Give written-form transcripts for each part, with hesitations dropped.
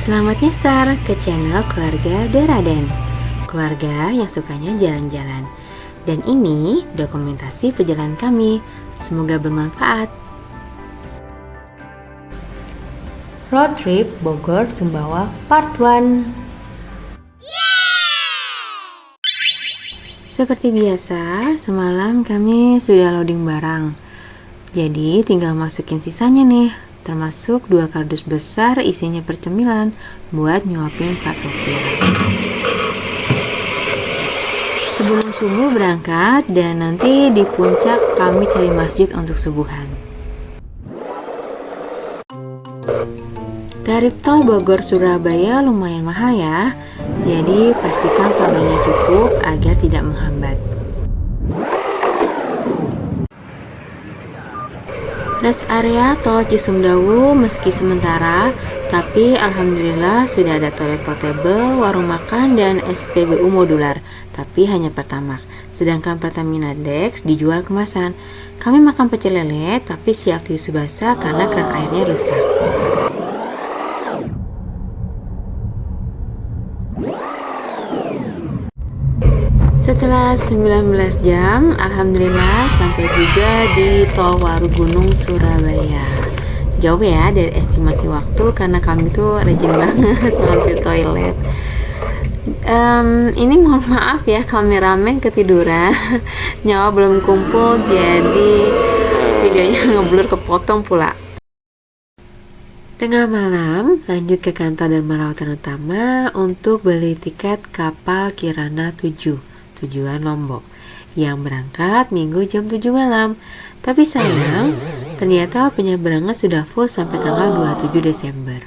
Selamat nyasar ke channel keluarga Deraden, keluarga yang sukanya jalan-jalan. Dan ini dokumentasi perjalanan kami, semoga bermanfaat. Road Trip Bogor Sumbawa Part 1. Seperti biasa, semalam kami sudah loading barang. Jadi tinggal masukin sisanya nih, termasuk 2 kardus besar isinya percemilan buat nyuapin Pak Sopir. Sebelum subuh berangkat dan nanti di puncak kami cari masjid untuk subuhan. Tarif tol Bogor Surabaya lumayan mahal ya, jadi pastikan saldonya cukup agar tidak menghambat. Rest area tol Cisumdawu meski sementara, tapi alhamdulillah sudah ada toilet portable, warung makan, dan SPBU modular, tapi hanya Pertamax. Sedangkan Pertamina Dex dijual kemasan. Kami makan pecel lele, tapi siap tisu basah karena keran airnya rusak. Setelah 19 jam, alhamdulillah sampai juga di Tol Warugunung, Surabaya. Jauh ya dari estimasi waktu karena kami tuh rajin banget mampir toilet. Ini mohon maaf ya, kameramen ketiduran, nyawa belum kumpul, jadi videonya ngeblur kepotong pula. Tengah malam, lanjut ke kantor dan Lautan Utama untuk beli tiket kapal Kirana 7. Tujuan Lombok yang berangkat Minggu jam 7 malam. Tapi sayang, ternyata penyeberangan sudah full sampai tanggal 27 Desember.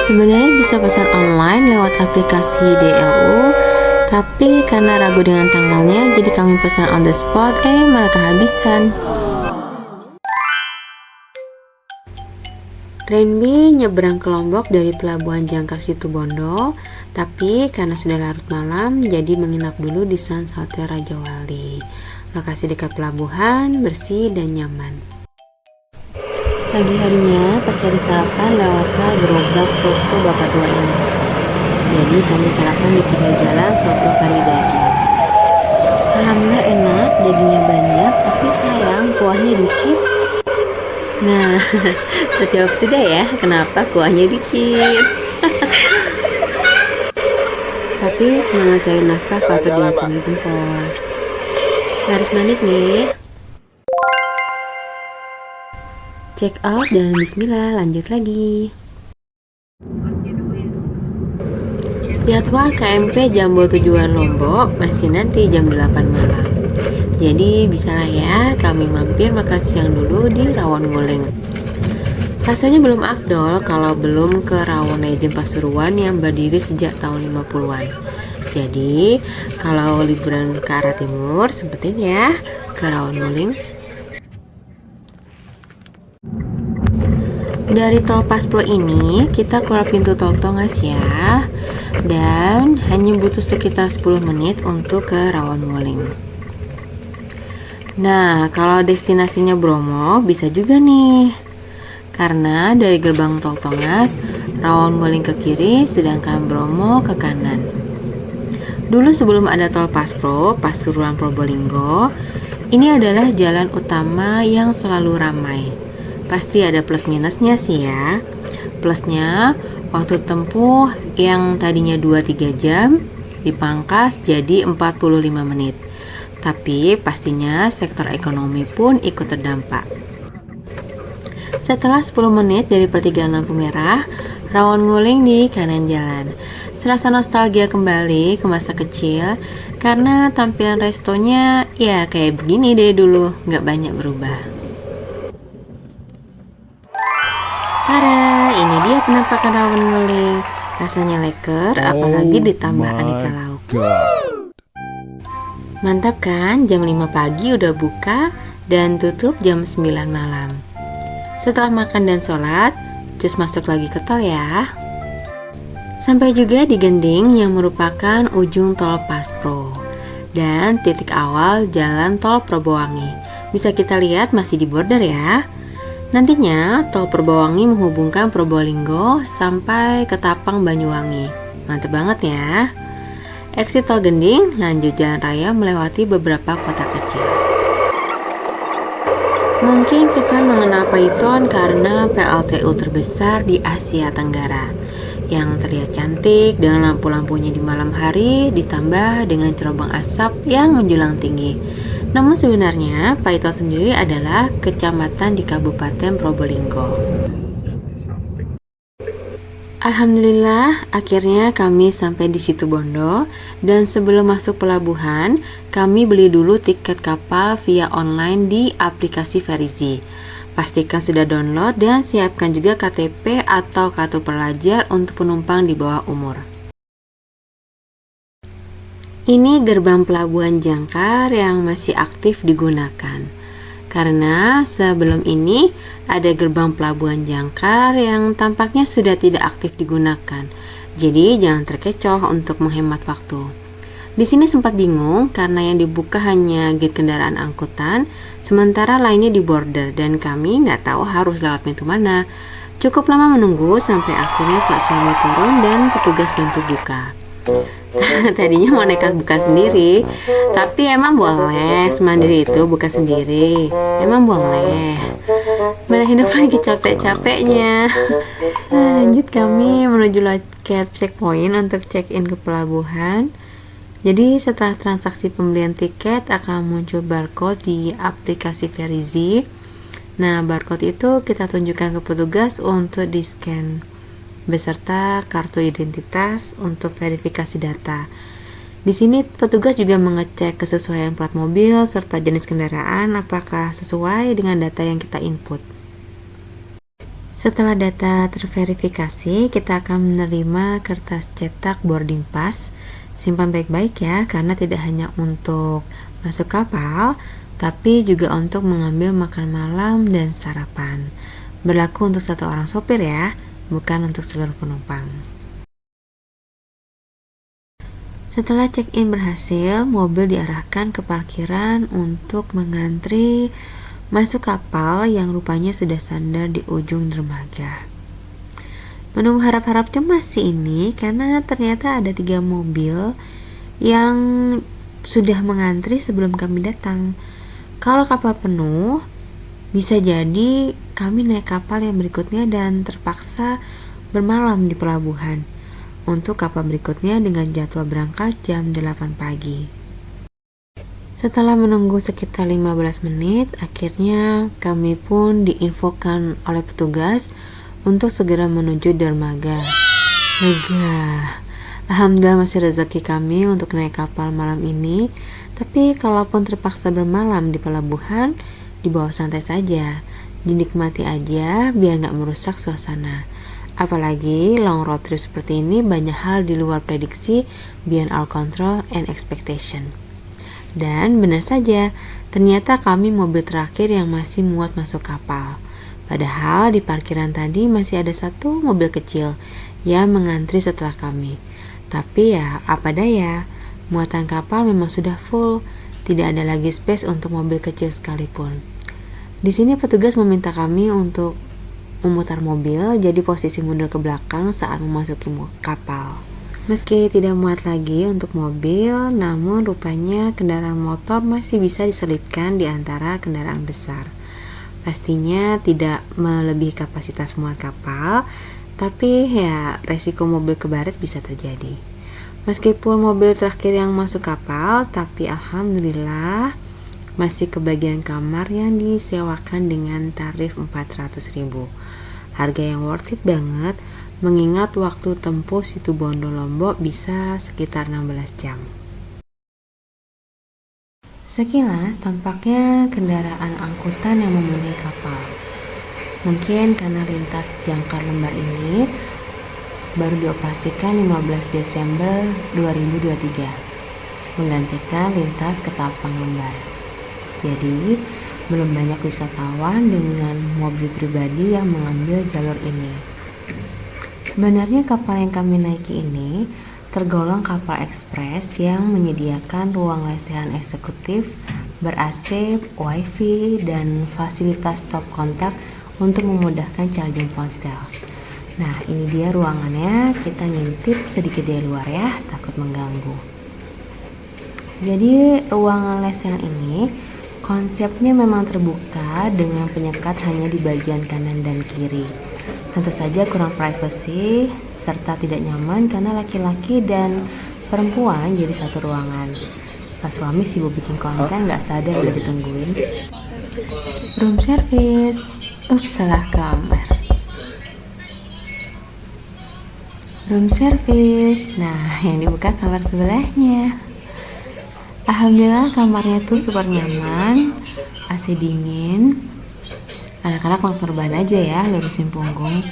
Sebenarnya bisa pesan online lewat aplikasi DLU, tapi karena ragu dengan tanggalnya, jadi kami pesan on the spot, malah kehabisan. Plan B nyebrang ke Lombok dari Pelabuhan Jangkar Situbondo, tapi karena sudah larut malam, jadi menginap dulu di Sans Hotel Raja Wali. Lokasi dekat pelabuhan, bersih dan nyaman. Pagi harinya pas cari sarapan lewatlah gerobak soto bapak tua ini. Jadi kami sarapan di pinggir jalan soto kari daging. Alhamdulillah enak, dagingnya banyak, tapi sayang kuahnya dikit. Nah, terjawab sudah ya kenapa kuahnya dikit. Tapi semangat cari nafkah patut diacungi jempol. Laris manis nih. Check out dan bismillah, lanjut lagi. Jadwal KMP Jambol tujuan Lombok masih nanti jam 8 malam. Jadi bisalah ya kami mampir makan siang dulu di Rawon Nguling. Rasanya belum afdol kalau belum ke Rawon Legend Pasuruan yang berdiri sejak tahun 50-an. Jadi kalau liburan ke arah timur sempetin ya ke Rawon Nguling. Dari tol Paspro ini kita keluar pintu tol Tongas ya, dan hanya butuh sekitar 10 menit untuk ke Rawon Nguling. Nah, kalau destinasinya Bromo bisa juga nih. Karena dari gerbang tol Tongas, Rawon Nguling ke kiri, sedangkan Bromo ke kanan. Dulu sebelum ada tol Paspro, Pasuruan Probolinggo, ini adalah jalan utama yang selalu ramai. Pasti ada plus minusnya sih ya. Plusnya, waktu tempuh yang tadinya 2-3 jam, dipangkas jadi 45 menit. Tapi pastinya sektor ekonomi pun ikut terdampak. Setelah 10 menit dari pertigaan lampu merah, Rawon Nguling di kanan jalan. Serasa nostalgia kembali ke masa kecil karena tampilan restonya ya kayak begini deh dulu, gak banyak berubah. Tada, ini dia penampakan Rawon Nguling. Rasanya leker, apalagi ditambah aneka lauk. Mantap kan, jam 5 pagi udah buka dan tutup jam 9 malam. Setelah makan dan sholat, cus masuk lagi ke tol ya. Sampai juga di Gending yang merupakan ujung tol Paspro dan titik awal jalan tol Probowangi. Bisa kita lihat masih di border ya. Nantinya tol Purbawangi menghubungkan Probolinggo sampai ke Tapang Banyuwangi. Mantep banget ya. Exit tol Gending, lanjut jalan raya melewati beberapa kota kecil. Mungkin kita mengenal Python karena PLTU terbesar di Asia Tenggara yang terlihat cantik dengan lampu-lampunya di malam hari ditambah dengan cerobong asap yang menjulang tinggi. Namun sebenarnya Python sendiri adalah kecamatan di Kabupaten Probolinggo. Alhamdulillah, akhirnya kami sampai di Situbondo dan sebelum masuk pelabuhan, kami beli dulu tiket kapal via online di aplikasi Verizi. Pastikan sudah download dan siapkan juga KTP atau kartu pelajar untuk penumpang di bawah umur. Ini gerbang pelabuhan Jangkar yang masih aktif digunakan. Karena sebelum ini ada gerbang pelabuhan Jangkar yang tampaknya sudah tidak aktif digunakan. Jadi jangan terkecoh untuk menghemat waktu. Di sini sempat bingung karena yang dibuka hanya gate kendaraan angkutan, sementara lainnya di border dan kami nggak tahu harus lewat pintu mana. Cukup lama menunggu sampai akhirnya Pak suami turun dan petugas bantu buka. Tadinya mau nekat buka sendiri, tapi emang boleh semandiri itu buka sendiri. Emang boleh. Mana hidup lagi capek-capeknya. Lanjut kami menuju loket checkpoint untuk check-in ke pelabuhan. Jadi setelah transaksi pembelian tiket akan muncul barcode di aplikasi Verizi. Nah, barcode itu kita tunjukkan ke petugas untuk di-scan beserta kartu identitas untuk verifikasi data. Di sini petugas juga mengecek kesesuaian plat mobil serta jenis kendaraan apakah sesuai dengan data yang kita input. Setelah data terverifikasi, kita akan menerima kertas cetak boarding pass. Simpan baik-baik ya, karena tidak hanya untuk masuk kapal, tapi juga untuk mengambil makan malam dan sarapan. Berlaku untuk satu orang sopir ya, bukan untuk seluruh penumpang. Setelah check-in berhasil, mobil diarahkan ke parkiran untuk mengantri masuk kapal yang rupanya sudah sandar di ujung dermaga. Menunggu harap-harap cemas sih ini karena ternyata ada 3 mobil yang sudah mengantri sebelum kami datang. Kalau kapal penuh, bisa jadi kami naik kapal yang berikutnya dan terpaksa bermalam di pelabuhan untuk kapal berikutnya dengan jadwal berangkat jam 8 pagi. Setelah menunggu sekitar 15 menit, akhirnya kami pun diinfokan oleh petugas untuk segera menuju dermaga. Lega. Alhamdulillah masih rezeki kami untuk naik kapal malam ini, tapi kalaupun terpaksa bermalam di pelabuhan, dibawa santai saja, dinikmati aja biar nggak merusak suasana. Apalagi long road trip seperti ini banyak hal di luar prediksi, beyond our control and expectation. Dan benar saja, ternyata kami mobil terakhir yang masih muat masuk kapal. Padahal di parkiran tadi masih ada 1 mobil kecil yang mengantri setelah kami. Tapi ya apa daya, muatan kapal memang sudah full. Tidak ada lagi space untuk mobil kecil sekalipun. Di sini petugas meminta kami untuk memutar mobil, jadi posisi mundur ke belakang saat memasuki kapal. Meski tidak muat lagi untuk mobil, namun rupanya kendaraan motor masih bisa diselipkan di antara kendaraan besar. Pastinya tidak melebihi kapasitas muat kapal, tapi ya resiko mobil kebaret bisa terjadi. Meskipun mobil terakhir yang masuk kapal, tapi alhamdulillah masih kebagian kamar yang disewakan dengan tarif 400.000. Harga yang worth it banget, mengingat waktu tempuh Situbondo Lombok bisa sekitar 16 jam. Sekilas tampaknya kendaraan angkutan yang memenuhi kapal. Mungkin karena lintas Jangkar Lembar ini baru dioperasikan 15 Desember 2023, menggantikan lintas ke Tapang Lembar. Jadi, belum banyak wisatawan dengan mobil pribadi yang mengambil jalur ini. Sebenarnya kapal yang kami naiki ini tergolong kapal ekspres yang menyediakan ruang lesehan eksekutif ber-AC, WiFi, dan fasilitas stop kontak untuk memudahkan charging ponsel. Nah, ini dia ruangannya, kita ngintip sedikit dari luar ya, takut mengganggu. Jadi ruangan les yang ini konsepnya memang terbuka dengan penyekat hanya di bagian kanan dan kiri. Tentu saja kurang privacy serta tidak nyaman karena laki-laki dan perempuan jadi satu ruangan. Pas suami sibuk bikin konten gak sadar udah ditungguin. Room service. Ups, salah kamar. Room service. Nah, yang dibuka kamar sebelahnya. Alhamdulillah kamarnya tuh super nyaman, AC dingin. Anak-anak langsung rebahan aja ya, lurusin punggung.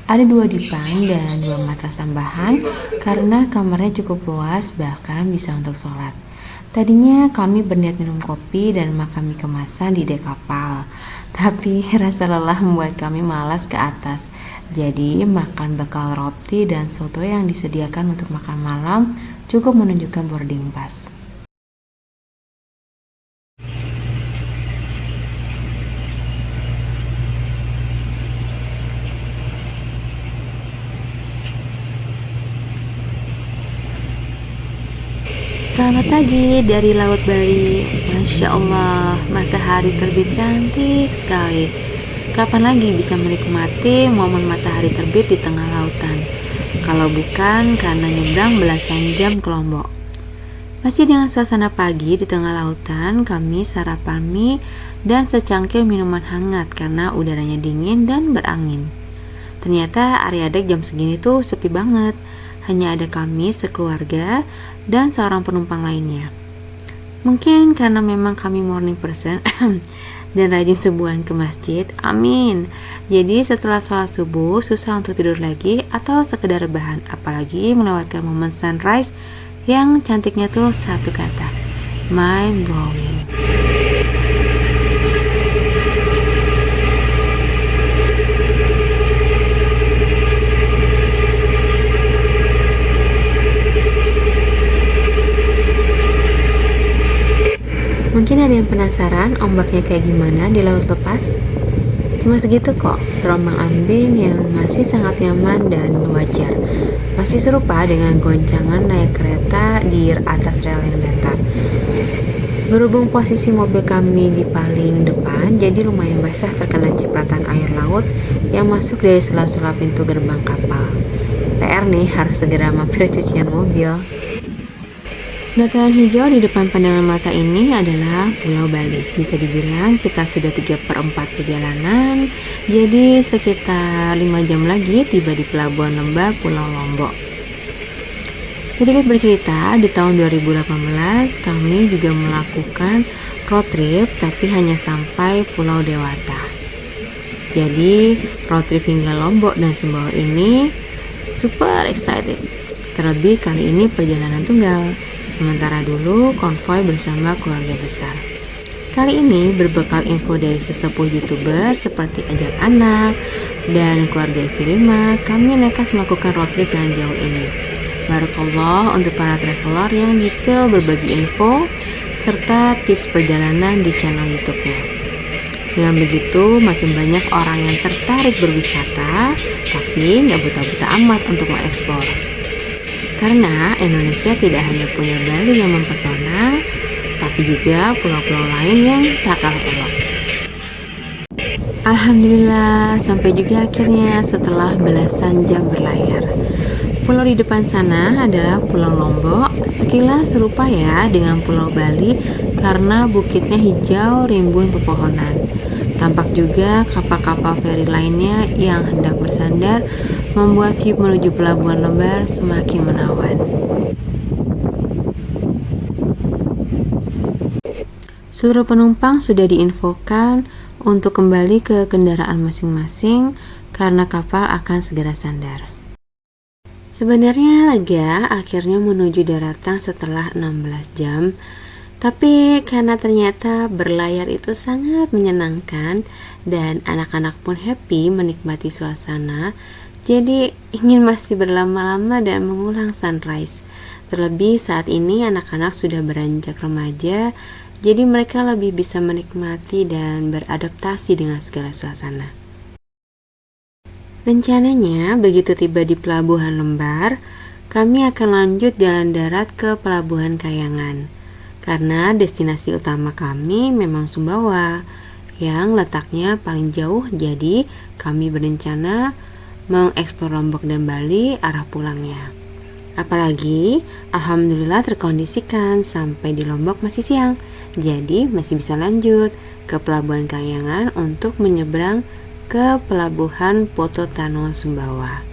Ada 2 dipan dan 2 matras tambahan karena kamarnya cukup luas, bahkan bisa untuk sholat. Tadinya kami berniat minum kopi dan makan mie kemasan di dek kapal, tapi rasa lelah membuat kami malas ke atas. Jadi makan bekal roti dan soto yang disediakan untuk makan malam cukup menunjukkan boarding pass. Selamat pagi dari Laut Bali. Masya Allah, matahari terbit cantik sekali. Kapan lagi bisa menikmati momen matahari terbit di tengah lautan? Kalau bukan karena nyebrang belasan jam ke Lombok. Masih dengan suasana pagi di tengah lautan, kami sarapan mie dan secangkir minuman hangat karena udaranya dingin dan berangin. Ternyata area dek jam segini tuh sepi banget. Hanya ada kami sekeluarga dan seorang penumpang lainnya. Mungkin karena memang kami morning person dan rajin subuhan ke masjid, amin. Jadi setelah sholat subuh susah untuk tidur lagi atau sekedar rebahan, apalagi melewatkan momen sunrise yang cantiknya tuh satu kata, mind blowing. Mungkin ada yang penasaran ombaknya kayak gimana di laut lepas? Cuma segitu kok, terombang-ambing yang masih sangat nyaman dan wajar. Masih serupa dengan goncangan naik kereta di atas rel yang datar. Berhubung posisi mobil kami di paling depan, jadi lumayan basah terkena cipratan air laut yang masuk dari sela-sela pintu gerbang kapal. PR nih, harus segera mampir cucian mobil. Dataran hijau di depan pandangan mata ini adalah Pulau Bali. Bisa dibilang kita sudah 3/4 perjalanan, jadi sekitar 5 jam lagi tiba di Pelabuhan Lembah Pulau Lombok. Sedikit bercerita, di tahun 2018 kami juga melakukan road trip tapi hanya sampai Pulau Dewata. Jadi road trip hingga Lombok dan Sumbawa ini super excited. Terlebih kali ini perjalanan tunggal. Sementara dulu konvoy bersama keluarga besar. Kali ini berbekal info dari sesepuh YouTuber seperti ajak anak dan keluarga istri 5, kami nekat melakukan road trip yang jauh ini. Barakallah untuk para traveler yang detail berbagi info serta tips perjalanan di channel YouTube-nya. Dengan begitu makin banyak orang yang tertarik berwisata, tapi nggak buta-buta amat untuk mengeksplor. Karena Indonesia tidak hanya punya Bali yang mempesona, tapi juga pulau-pulau lain yang tak kalah elok. Alhamdulillah, sampai juga akhirnya setelah belasan jam berlayar. Pulau di depan sana adalah Pulau Lombok, sekilas serupa ya dengan Pulau Bali karena bukitnya hijau rimbun pepohonan. Tampak juga kapal-kapal feri lainnya yang hendak bersandar, membuat view menuju Pelabuhan Lembar semakin menawan. Seluruh penumpang sudah diinfokan untuk kembali ke kendaraan masing-masing karena kapal akan segera sandar. Sebenarnya lega akhirnya menuju daratan setelah 16 jam, tapi karena ternyata berlayar itu sangat menyenangkan dan anak-anak pun happy menikmati suasana, jadi ingin masih berlama-lama dan mengulang sunrise. Terlebih saat ini anak-anak sudah beranjak remaja, jadi mereka lebih bisa menikmati dan beradaptasi dengan segala suasana. Rencananya, begitu tiba di Pelabuhan Lembar, kami akan lanjut jalan darat ke Pelabuhan Kayangan. Karena destinasi utama kami memang Sumbawa, yang letaknya paling jauh, jadi kami berencana mengeksplor Lombok dan Bali arah pulangnya. Apalagi, alhamdulillah terkondisikan sampai di Lombok masih siang, jadi masih bisa lanjut ke Pelabuhan Kayangan untuk menyeberang ke Pelabuhan Pototano Sumbawa.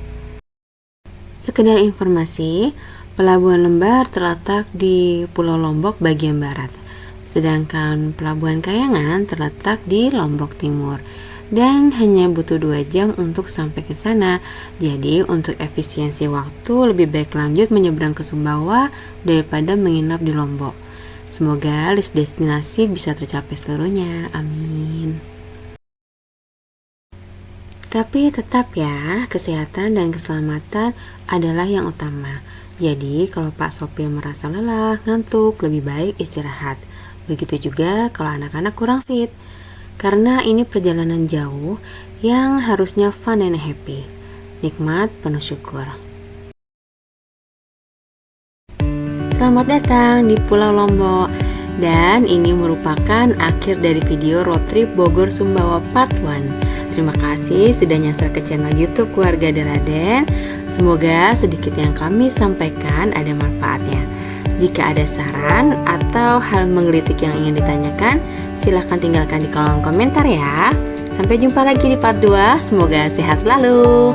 Sekedar informasi, Pelabuhan Lembar terletak di Pulau Lombok bagian barat, sedangkan Pelabuhan Kayangan terletak di Lombok Timur dan hanya butuh 2 jam untuk sampai ke sana. Jadi untuk efisiensi waktu lebih baik lanjut menyeberang ke Sumbawa daripada menginap di Lombok. Semoga list destinasi bisa tercapai seluruhnya. Amin. Tapi tetap ya, kesehatan dan keselamatan adalah yang utama. Jadi kalau Pak sopir merasa lelah, ngantuk, lebih baik istirahat. Begitu juga kalau anak-anak kurang fit. Karena ini perjalanan jauh yang harusnya fun and happy. Nikmat penuh syukur. Selamat datang di Pulau Lombok. Dan ini merupakan akhir dari video road trip Bogor Sumbawa part 1. Terima kasih sudah nyasar ke channel YouTube Keluarga Deraden. Semoga sedikit yang kami sampaikan ada manfaatnya. Jika ada saran atau hal menggelitik yang ingin ditanyakan, silahkan tinggalkan di kolom komentar ya. Sampai jumpa lagi di part 2. Semoga sehat selalu.